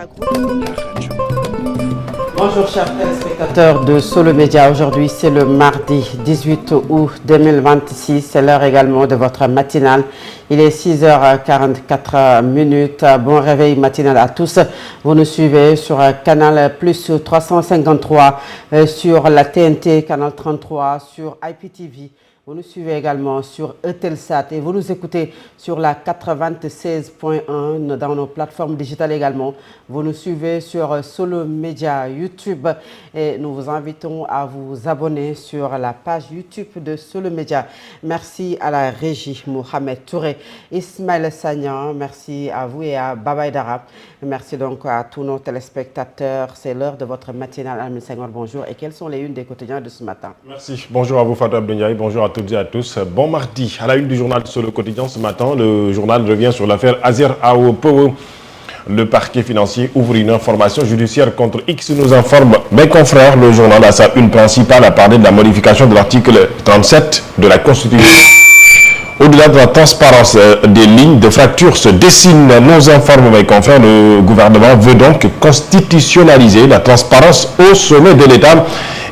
Média Group. Bonjour chers téléspectateurs de Solo Média. Aujourd'hui c'est le mardi 18 août 2026. C'est l'heure également de votre matinale. Il est 6h44. Bon réveil matinal à tous. Vous nous suivez sur Canal Plus 353, sur la TNT, Canal 33, sur IPTV. Vous nous suivez également sur Eutelsat et vous nous écoutez sur la 96.1 dans nos plateformes digitales également. Vous nous suivez sur Solo Média YouTube et nous vous invitons à vous abonner sur la page YouTube de Solo Média. Merci à la régie Mohamed Touré, Ismaël Sagnan, merci à vous et à Babaï Dara. Merci donc à tous nos téléspectateurs. C'est l'heure de votre matinale. Amin Senghor, bonjour. Et quelles sont les unes des quotidiens de ce matin? Merci. Bonjour à vous Fatou Abdenyaï, bonjour à toutes et à tous. Bon mardi. À la une du journal sur le quotidien ce matin, le journal revient sur l'affaire Azer Awo. Le parquet financier ouvre une information judiciaire contre X, nous informe mes confrères. Le journal à sa une principale a parlé de la modification de l'article 37 de la Constitution. Au-delà de la transparence, des lignes de fracture se dessinent, nous informe mes confrères. Le gouvernement veut donc constitutionnaliser la transparence au sommet de l'État.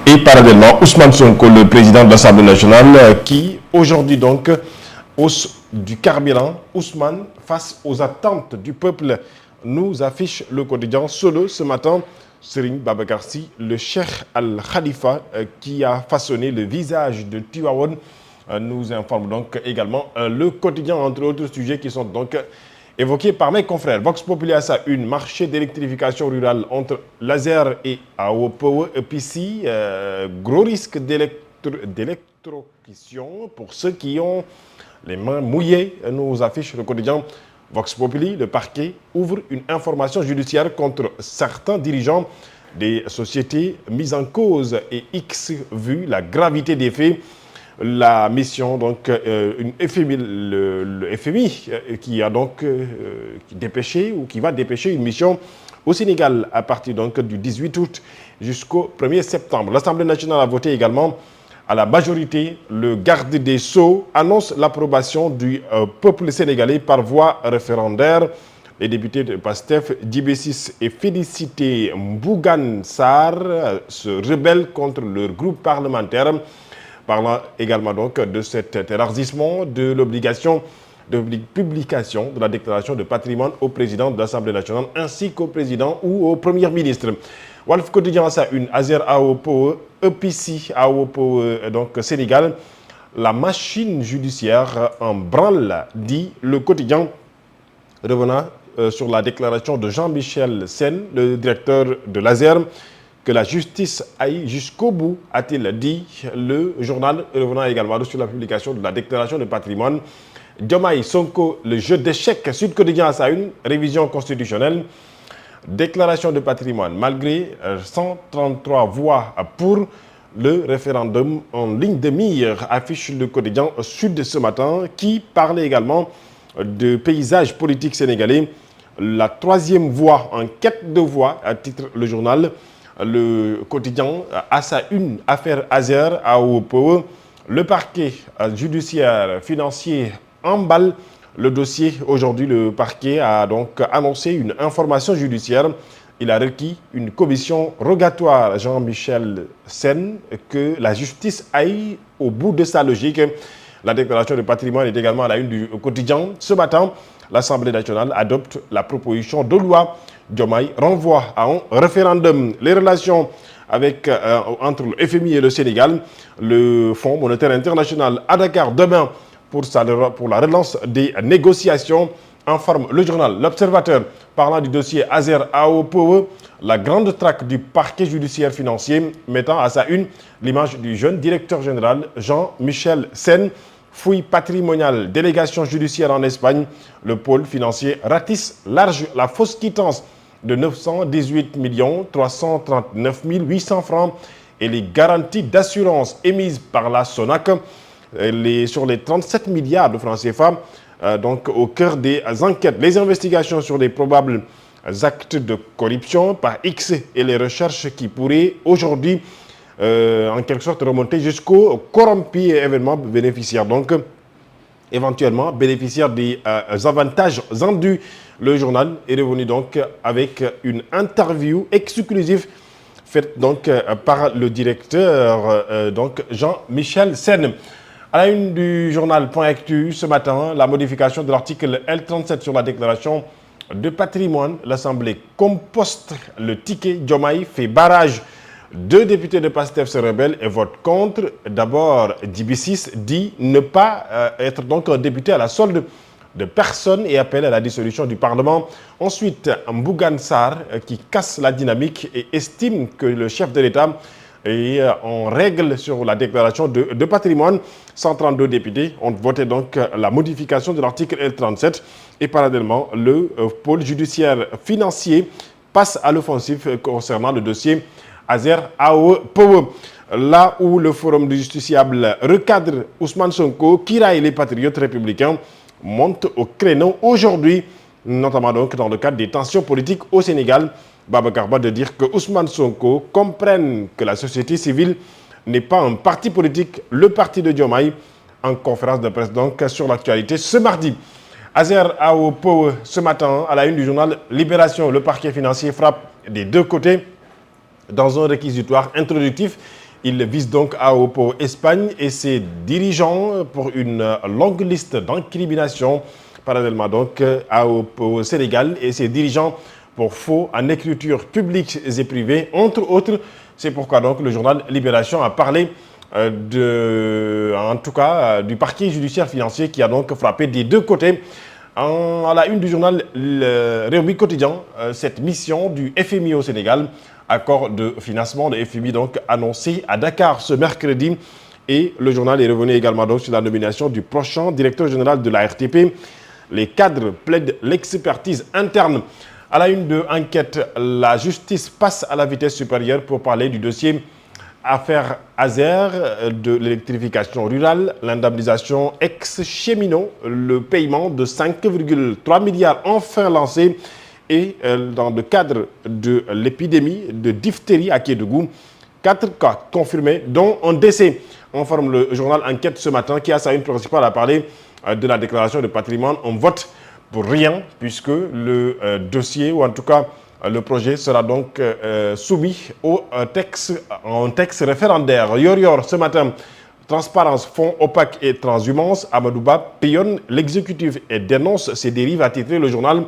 Et parallèlement, Ousmane Sonko, le président de l'Assemblée nationale, qui aujourd'hui donc hausse du carburant. Ousmane, face aux attentes du peuple, nous affiche le quotidien Solo ce matin. Serigne Babacar Sy, le Cheikh Al-Khalifa, qui a façonné le visage de Tivaouane, nous informe donc également le quotidien, entre autres sujets qui sont donc évoqués par mes confrères. Vox Populi à sa une, marché d'électrification rurale entre Laser et Awopowo EPC, gros risque d'électrocution pour ceux qui ont les mains mouillées, nous affiche le quotidien Vox Populi. Le parquet ouvre une information judiciaire contre certains dirigeants des sociétés mises en cause et X vu la gravité des faits. La mission, donc, une FMI, le FMI qui a donc dépêché ou qui va dépêcher une mission au Sénégal à partir donc du 18 août jusqu'au 1er septembre. L'Assemblée nationale a voté également à la majorité. Le garde des Sceaux annonce l'approbation du peuple sénégalais par voie référendaire. Les députés de PASTEF, Djibé6 et Félicité Mbougan Sarr se rebellent contre leur groupe parlementaire. Parlant également donc de cet élargissement de l'obligation de publication de la déclaration de patrimoine au président de l'Assemblée nationale ainsi qu'au président ou au premier ministre. Walf Quotidien à sa une, Azer Awopowo, EPC Awopowo, donc Sénégal, la machine judiciaire en branle, dit le quotidien, revenant sur la déclaration de Jean-Michel Sen, le directeur de l'Azer, que la justice aille jusqu'au bout, a-t-il dit. Le journal revenant également sur la publication de la déclaration de patrimoine. Diomaye Sonko, le jeu d'échecs, Sud Quotidien à sa une, révision constitutionnelle, déclaration de patrimoine. Malgré 133 voix pour le référendum en ligne de mire, affiche le quotidien Sud ce matin, qui parlait également de paysage politique sénégalais. La troisième voie en quête de voix, à titre le journal. Le quotidien à sa une, affaire Azer Awopowo. Le parquet judiciaire financier emballe le dossier. Aujourd'hui, le parquet a donc annoncé une information judiciaire. Il a requis une commission rogatoire, Jean-Michel Sen, que la justice aille au bout de sa logique. La déclaration de patrimoine est également à la une du quotidien. Ce matin, l'Assemblée nationale adopte la proposition de loi. Diomaye renvoie à un référendum. Les relations avec, entre le FMI et le Sénégal, le Fonds monétaire international à Dakar demain pour la relance des négociations, informe le journal L'Observateur. Parlant du dossier Azer Awopowo, la grande traque du parquet judiciaire financier mettant à sa une l'image du jeune directeur général Jean-Michel Sen. Fouille patrimoniale, délégation judiciaire en Espagne, le pôle financier ratisse large la fausse quittance de 918 339 800 francs et les garanties d'assurance émises par la SONAC sur les 37 milliards de francs CFA, donc au cœur des enquêtes. Les investigations sur les probables actes de corruption par X et les recherches qui pourraient aujourd'hui en quelque sorte remonter jusqu'au corrompu événement bénéficiaire. Donc, éventuellement bénéficiaire des avantages endus Le journal est revenu donc avec une interview exclusive faite donc par le directeur donc Jean-Michel Sen. À la une du journal Point Actu ce matin, la modification de l'article L37 sur la déclaration de patrimoine. L'Assemblée composte le ticket. Diomaye fait barrage. 2 députés de PASTEF se rebellent et votent contre. D'abord, Djibi dit ne pas être donc un député à la solde de personne et appelle à la dissolution du Parlement. Ensuite, Mbougan Sarr qui casse la dynamique et estime que le chef de l'État est en règle sur la déclaration de patrimoine. 132 députés ont voté donc la modification de l'article L37 et parallèlement, le pôle judiciaire financier passe à l'offensive concernant le dossier Azer Awo-Powo. Là où le forum du justiciable recadre Ousmane Sonko, Kira et les patriotes républicains montent au créneau aujourd'hui, notamment donc dans le cadre des tensions politiques au Sénégal. Babacar Ba de dire que Ousmane Sonko comprenne que la société civile n'est pas un parti politique, le parti de Diomaye, en conférence de presse donc sur l'actualité ce mardi. Azer Awo-Powo ce matin à la une du journal Libération, le parquet financier frappe des deux côtés dans un réquisitoire introductif. Il vise donc Awo-Powo Espagne et ses dirigeants pour une longue liste d'incriminations. Parallèlement donc Awo-Powo Sénégal et ses dirigeants pour faux en écriture publique et privée, entre autres. C'est pourquoi donc le journal Libération a parlé du parquet judiciaire financier qui a donc frappé des deux côtés. À la une du journal Rewmi Quotidien, cette mission du FMI au Sénégal, accord de financement de FMI donc annoncé à Dakar ce mercredi. Et le journal est revenu également donc sur la nomination du prochain directeur général de la RTP. Les cadres plaident l'expertise interne. À la une de Enquête, la justice passe à la vitesse supérieure pour parler du dossier affaire Azer, de l'électrification rurale, l'indemnisation ex-cheminot, le paiement de 5,3 milliards enfin lancé et dans le cadre de l'épidémie de diphtérie à Kédougou, 4 cas confirmés, dont un décès. Informe le journal Enquête ce matin qui a sa une principale à parler de la déclaration de patrimoine. On vote pour rien puisque le dossier, ou en tout cas le projet, sera donc soumis en texte référendaire. Yor ce matin, transparence, fonds opaques et transhumance. Amadouba pillonne l'exécutif et dénonce ses dérives, a titré le journal.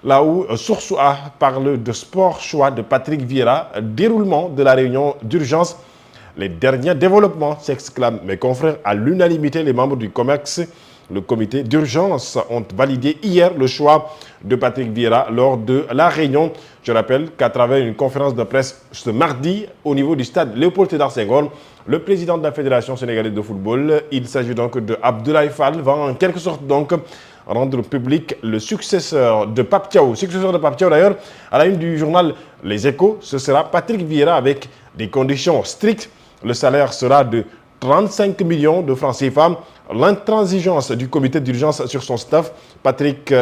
Là où Source A parle de sport choix de Patrick Vieira, déroulement de la réunion d'urgence. Les derniers développements, s'exclament mes confrères à l'unanimité, les membres du COMEX. Le comité d'urgence ont validé hier le choix de Patrick Vieira lors de la réunion. Je rappelle qu'à travers une conférence de presse ce mardi au niveau du stade Léopold Sédar Senghor, le président de la Fédération sénégalaise de football, il s'agit donc de Abdoulaye Fall, va en quelque sorte donc rendre public le successeur de Pape Thiaw. Successeur de Pape Thiaw d'ailleurs, à la une du journal Les Échos, ce sera Patrick Vieira avec des conditions strictes. Le salaire sera de 35 millions de francs CFA. L'intransigeance du comité d'urgence sur son staff, Patrick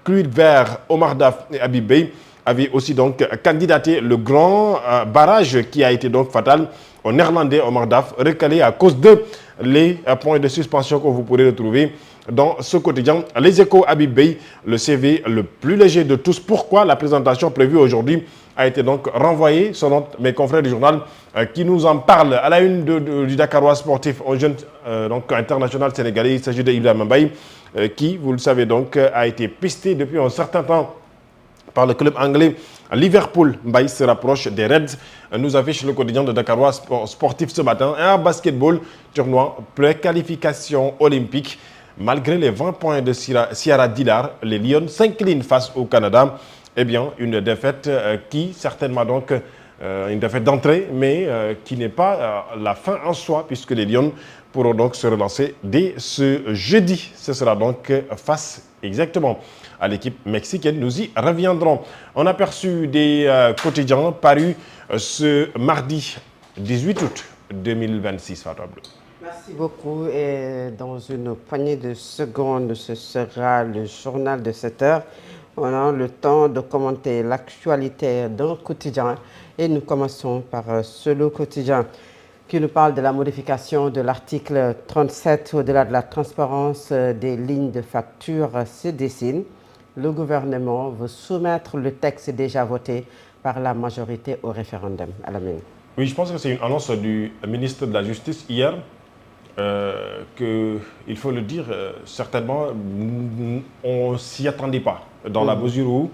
Kluivert, Omar Daf et Habib Beye, avaient aussi donc candidaté le grand barrage qui a été donc fatal au néerlandais Omar Daf, recalé à cause de les points de suspension que vous pourrez retrouver dans ce quotidien. Les Échos, Habib Beye, le CV le plus léger de tous. Pourquoi la présentation prévue aujourd'hui a été donc renvoyée, selon mes confrères du journal qui nous en parlent. À la une du Dakarois sportif, un jeune donc international sénégalais, il s'agit d'Ibrahima Mbaye, qui, vous le savez donc, a été pisté depuis un certain temps par le club anglais Liverpool. Mbaye se rapproche des Reds. Nous affiche le quotidien de Dakarois sportif ce matin. Un basketball tournoi pré-qualification olympique. Malgré les 20 points de Ciara Dillard, les Lions s'inclinent face au Canada. Eh bien, une défaite qui, certainement donc, une défaite d'entrée, mais qui n'est pas la fin en soi, puisque les Lions pourront donc se relancer dès ce jeudi. Ce sera donc face exactement à l'équipe mexicaine. Nous y reviendrons. On a aperçu des quotidiens parus ce mardi 18 août 2026, Fatou Abdou. Merci beaucoup. Et dans une poignée de secondes, ce sera le journal de 7 heures. On a le temps de commenter l'actualité d'un quotidien. Et nous commençons par Le Quotidien qui nous parle de la modification de l'article 37 au-delà de la transparence des lignes de facture se dessine. le gouvernement veut soumettre le texte déjà voté par la majorité au référendum. Alamine. Oui, je pense que c'est une annonce du ministre de la Justice hier, il faut le dire, certainement, on ne s'y attendait pas, dans la mesure où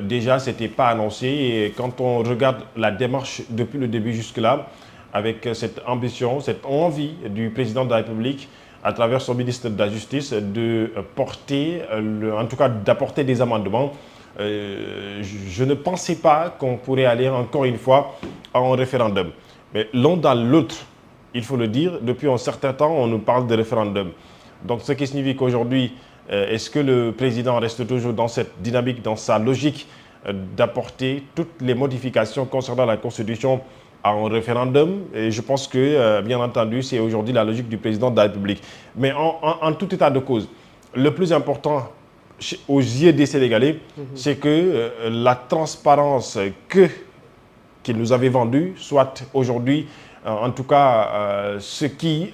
déjà, ce n'était pas annoncé. Et quand on regarde la démarche depuis le début jusque-là, avec cette ambition, cette envie du président de la République, à travers son ministre de la Justice, de porter, en tout cas d'apporter des amendements, je ne pensais pas qu'on pourrait aller encore une fois à un référendum. Mais l'un dans l'autre, il faut le dire, depuis un certain temps, on nous parle de référendum. Donc ce qui signifie qu'aujourd'hui, est-ce que le président reste toujours dans cette dynamique, dans sa logique d'apporter toutes les modifications concernant la Constitution à un référendum? Et je pense que, bien entendu, c'est aujourd'hui la logique du président de la République. Mais en tout état de cause, le plus important aux yeux des Sénégalais, c'est que la transparence qu'ils nous avaient vendue soit aujourd'hui, en tout cas, ce qui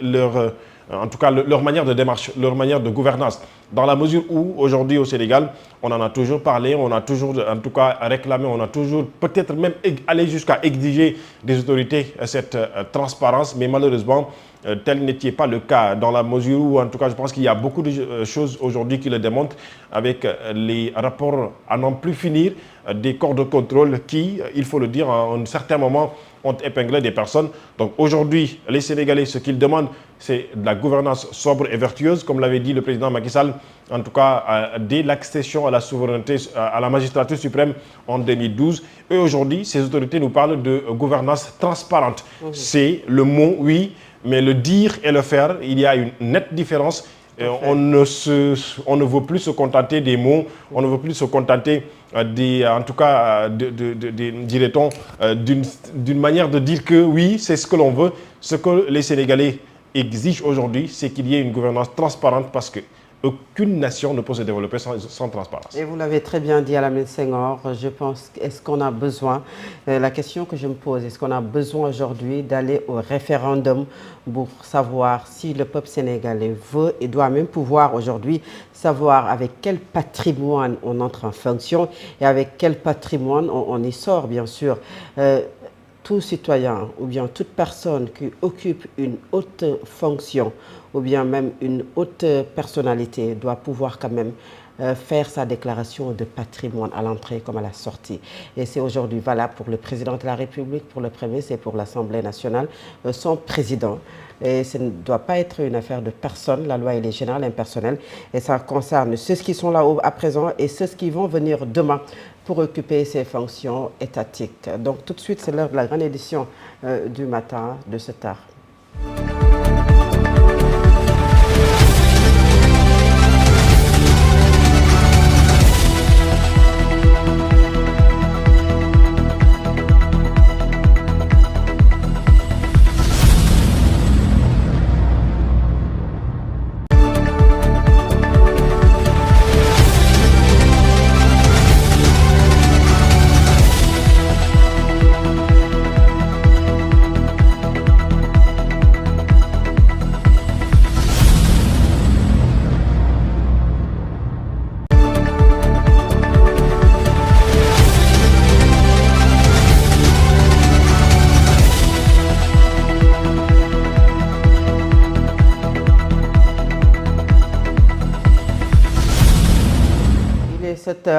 en tout cas, leur manière de démarche, leur manière de gouvernance. Dans la mesure où, aujourd'hui au Sénégal, on en a toujours parlé, on a toujours, en tout cas, réclamé, on a toujours peut-être même allé jusqu'à exiger des autorités cette transparence, mais malheureusement, tel n'était pas le cas, dans la mesure où, en tout cas, je pense qu'il y a beaucoup de choses aujourd'hui qui le démontrent, avec les rapports à n'en plus finir, des corps de contrôle qui, il faut le dire, à un certain moment, ont épinglé des personnes. Donc aujourd'hui, les Sénégalais, ce qu'ils demandent, c'est de la gouvernance sobre et vertueuse, comme l'avait dit le président Macky Sall, en tout cas dès l'accession à la souveraineté, à la magistrature suprême en 2012. Et aujourd'hui, ces autorités nous parlent de gouvernance transparente. C'est le mot, oui, mais le dire et le faire, il y a une nette différence. On ne veut plus se contenter des mots, on ne veut plus se contenter en tout cas, dirait-on, d'une manière de dire que oui, c'est ce que l'on veut. Ce que les Sénégalais exigent aujourd'hui, c'est qu'il y ait une gouvernance transparente, parce que aucune nation ne peut se développer sans transparence. Et vous l'avez très bien dit, Alamine Senghor, je pense, est-ce qu'on a besoin, la question que je me pose, est-ce qu'on a besoin aujourd'hui d'aller au référendum pour savoir si le peuple sénégalais veut et doit même pouvoir aujourd'hui savoir avec quel patrimoine on entre en fonction et avec quel patrimoine on y sort, bien sûr. Tout citoyen ou bien toute personne qui occupe une haute fonction ou bien même une haute personnalité doit pouvoir quand même faire sa déclaration de patrimoine à l'entrée comme à la sortie. Et c'est aujourd'hui valable pour le président de la République, pour le Premier, c'est pour l'Assemblée nationale, son président. Et ce ne doit pas être une affaire de personne, la loi elle est générale, impersonnelle, et ça concerne ceux qui sont là à présent et ceux qui vont venir demain pour occuper ces fonctions étatiques. Donc tout de suite, c'est l'heure de la grande édition du matin de ce tard.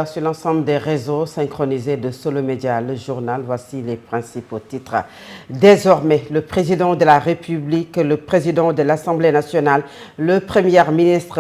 Sur l'ensemble des réseaux synchronisés de Solo Média, le journal, voici les principaux titres. Désormais, le président de la République, le président de l'Assemblée nationale, le premier ministre